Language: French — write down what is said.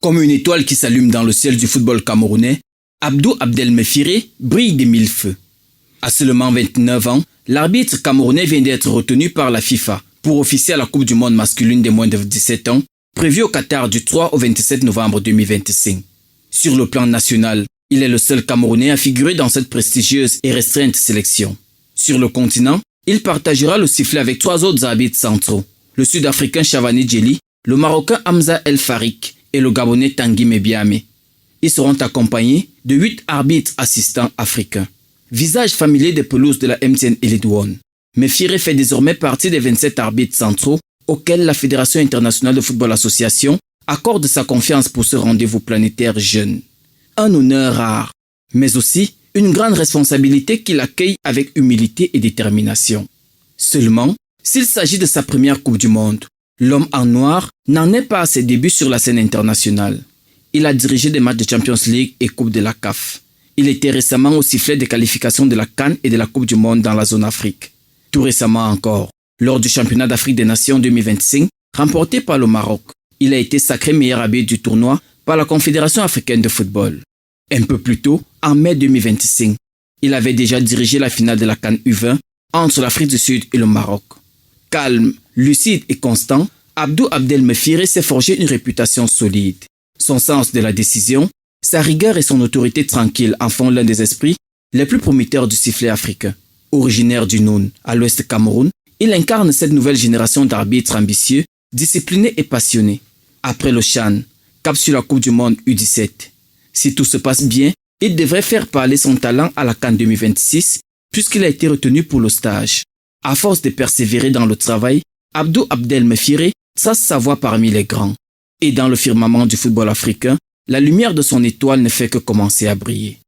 Comme une étoile qui s'allume dans le ciel du football camerounais, Abdou Abdelmefiré brille des mille feux. À seulement 29 ans, l'arbitre camerounais vient d'être retenu par la FIFA pour officier à la Coupe du monde masculine des moins de 17 ans, prévue au Qatar du 3 au 27 novembre 2025. Sur le plan national, il est le seul Camerounais à figurer dans cette prestigieuse et restreinte sélection. Sur le continent, il partagera le sifflet avec 3 autres arbitres centraux, le Sud-Africain Chavani Djeli, le Marocain Hamza El Farik et le Gabonais Tanguy Mebiame. Ils seront accompagnés de 8 arbitres assistants africains. Visage familier des pelouses de la MTN Elite One, Mefiré fait désormais partie des 27 arbitres centraux auxquels la Fédération internationale de football association accorde sa confiance pour ce rendez-vous planétaire jeune. Un honneur rare, mais aussi une grande responsabilité qu'il accueille avec humilité et détermination. Seulement, s'il s'agit de sa première Coupe du Monde, l'homme en noir n'en est pas à ses débuts sur la scène internationale. Il a dirigé des matchs de Champions League et Coupe de la CAF. Il était récemment au sifflet des qualifications de la CAN et de la Coupe du Monde dans la zone Afrique. Tout récemment encore, lors du championnat d'Afrique des Nations 2025, remporté par le Maroc, il a été sacré meilleur arbitre du tournoi par la Confédération africaine de football. Un peu plus tôt, en mai 2025, il avait déjà dirigé la finale de la CAN U20 entre l'Afrique du Sud et le Maroc. Calme, lucide et constant, Abdou Abdelmefiré s'est forgé une réputation solide. Son sens de la décision, sa rigueur et son autorité tranquille en font l'un des esprits les plus prometteurs du sifflet africain. Originaire du Noun, à l'ouest Cameroun, il incarne cette nouvelle génération d'arbitres ambitieux, disciplinés et passionnés. Après le CHAN, cap sur la Coupe du Monde U17. Si tout se passe bien, il devrait faire parler son talent à la CAN 2026 puisqu'il a été retenu pour le stage. À force de persévérer dans le travail, Abdou Abdelmefiré trace sa voie parmi les grands. Et dans le firmament du football africain, la lumière de son étoile ne fait que commencer à briller.